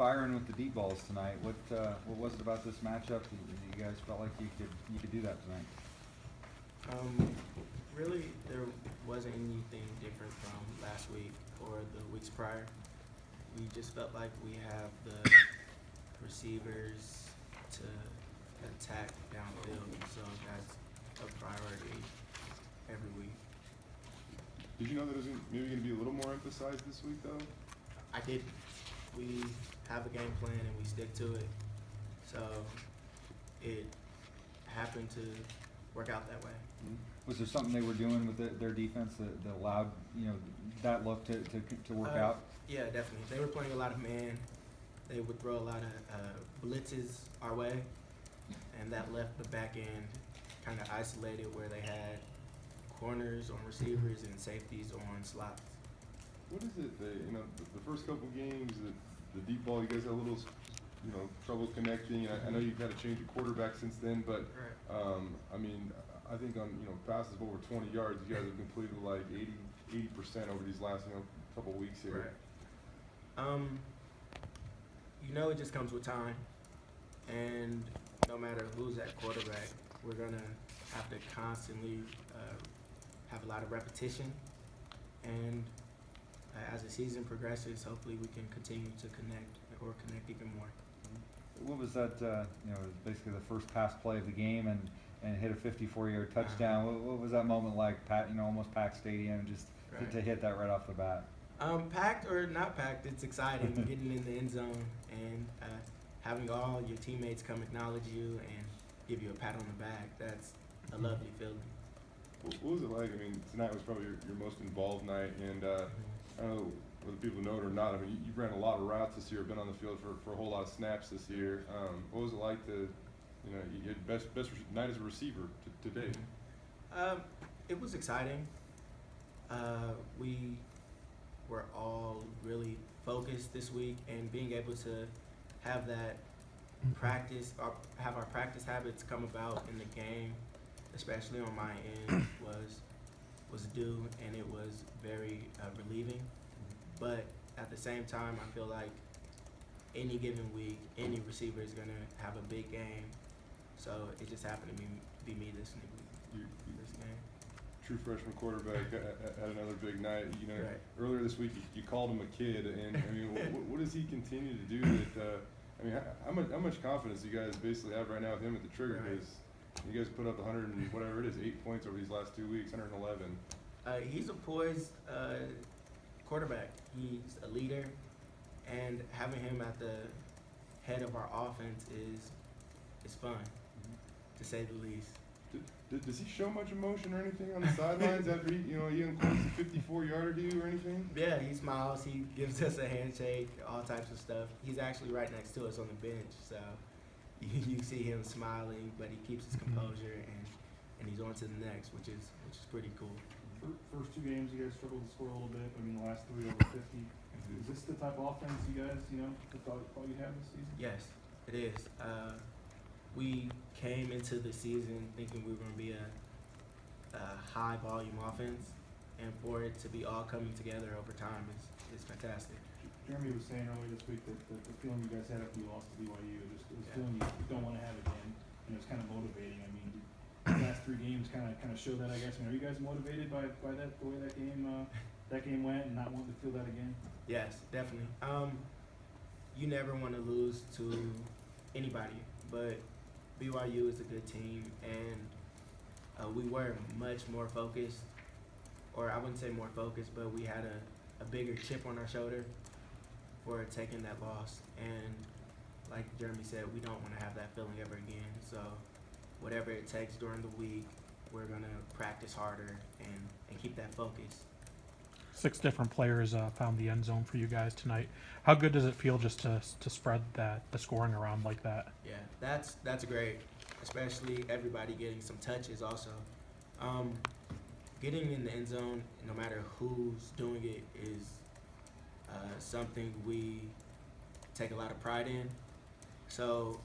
firing with the deep balls tonight. What was it about this matchup that you guys felt like you could do that tonight? Really, there wasn't anything different from last week or the weeks prior. We just felt like we have the receivers to attack downfield, so that's a priority every week. Did you know that it was maybe going to be a little more emphasized this week, though? I did. We have a game plan and we stick to it, so it happened to work out that way. Mm-hmm. Was there something they were doing with their defense that allowed that look to work out? Yeah, definitely. They were playing a lot of man. They would throw a lot of blitzes our way, and that left the back end kind of isolated where they had corners on receivers and safeties on slots. What is it that, the first couple games, the deep ball, you guys had a little, trouble connecting. I know you've had to change your quarterback since then, but, Right. I think on, passes of over 20 yards, you guys have completed like 80% over these last, couple weeks here. Right. It just comes with time, and no matter who's at quarterback, we're gonna have to constantly have a lot of repetition, and as the season progresses, hopefully we can continue to connect even more. What was that? It was basically the first pass play of the game and hit a 54-yard touchdown. What was that moment like? Almost packed stadium, just Right. to hit that right off the bat. Packed or not packed, it's exciting getting in the end zone and having all your teammates come acknowledge you and give you a pat on the back. That's a lovely feeling. What was it like? Tonight was probably your most involved night, and I don't know whether people know it or not. You ran a lot of routes this year, been on the field for a whole lot of snaps this year. What was it like to, you had best night as a receiver to date? It was exciting. We were all really focused this week, and being able to have that practice, have our practice habits come about in the game, especially on my end, was due, and it was very relieving. But at the same time, I feel like any given week, any receiver is gonna have a big game. So it just happened to be me this game. True freshman quarterback at another big night. Right. Earlier this week you called him a kid, and what does he continue to do? How much confidence do you guys basically have right now with him at the trigger? Right. Because you guys put up 100 and whatever it is, 8 points over these last 2 weeks, 111. He's a poised quarterback. He's a leader, and having him at the head of our offense is fun, to say the least. Does he show much emotion or anything on the sidelines after he uncorks a 54-yarder to you or anything? Yeah, he smiles. He gives us a handshake, all types of stuff. He's actually right next to us on the bench, so you see him smiling, but he keeps his composure and he's on to the next, which is pretty cool. First 2 games, you guys struggled to score a little bit. The last 3 over 50. Is this the type of offense you guys, thought you had this season? Yes, it is. We came into the season thinking we were going to be a high volume offense, and for it to be all coming together over time is fantastic. Jeremy was saying earlier this week that the feeling you guys had after you lost to BYU, it was a feeling you don't want to have again, and it's kind of motivating. The last 3 games kind of show that, I guess. Are you guys motivated by that, the way that game went, and not wanting to feel that again? Yes, definitely. You never want to lose to anybody, but BYU is a good team, and we were much more focused, or I wouldn't say more focused, but we had a bigger chip on our shoulder for taking that loss. And like Jeremy said, we don't want to have that feeling ever again. So whatever it takes during the week, we're going to practice harder and keep that focus. 6 different players found the end zone for you guys tonight. How good does it feel just to spread the scoring around like that? Yeah, that's great, especially everybody getting some touches also. Getting in the end zone, no matter who's doing it, is something we take a lot of pride in. So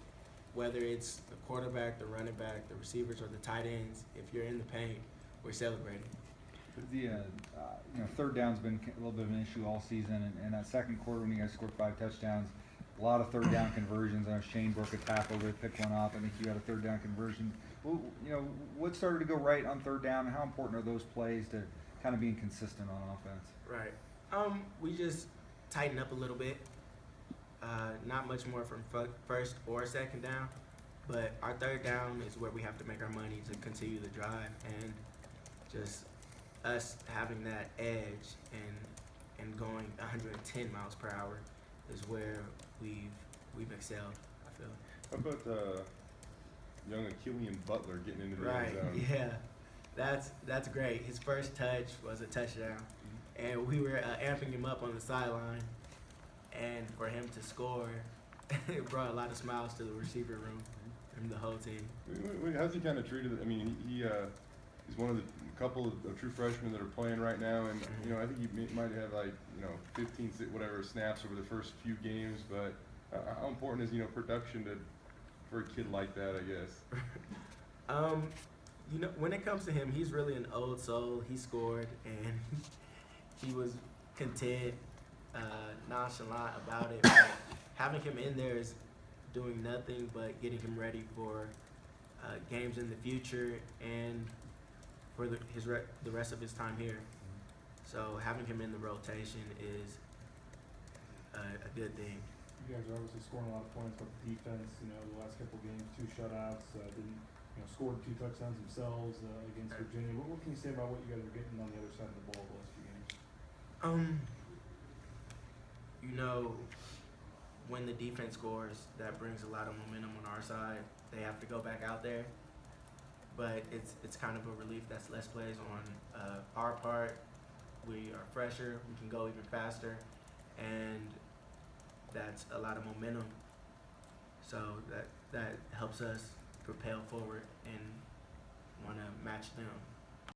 whether it's the quarterback, the running back, the receivers, or the tight ends, if you're in the paint, we're celebrating. The third down's been a little bit of an issue all season, and that second quarter when you guys scored 5 touchdowns, a lot of third down conversions. Shane broke a tackle to pick one off. I think you had a third down conversion. Well, you know, what started to go right on third down, and how important are those plays to kind of being consistent on offense? Right. We just tighten up a little bit. Not much more from first or second down, but our third down is where we have to make our money to continue the drive, and just us having that edge and going 110 miles per hour is where we've excelled, I feel. How about young Achillean Butler getting into the Right. end zone? Yeah. That's great. His first touch was a touchdown, and we were amping him up on the sideline, and for him to score, it brought a lot of smiles to the receiver room from the whole team. How's he kind of treated? I mean, he's one of the couple of true freshmen that are playing right now, and you know, I think he might have like 15 whatever snaps over the first few games. But how important is production for a kid like that? I guess. When it comes to him, he's really an old soul. He scored, and he was content, nonchalant about it. But having him in there is doing nothing but getting him ready for games in the future and for the rest of his time here. So having him in the rotation is a good thing. You guys are obviously scoring a lot of points, but the defense, the last couple games, 2 shutouts, didn't, scored 2 touchdowns themselves against Virginia. What can you say about what you guys are getting on the other side of the ball the last few games? When the defense scores, that brings a lot of momentum on our side. They have to go back out there, but it's kind of a relief that's less plays on our part. We are fresher, we can go even faster, and that's a lot of momentum. So that helps us propel forward and want to match them.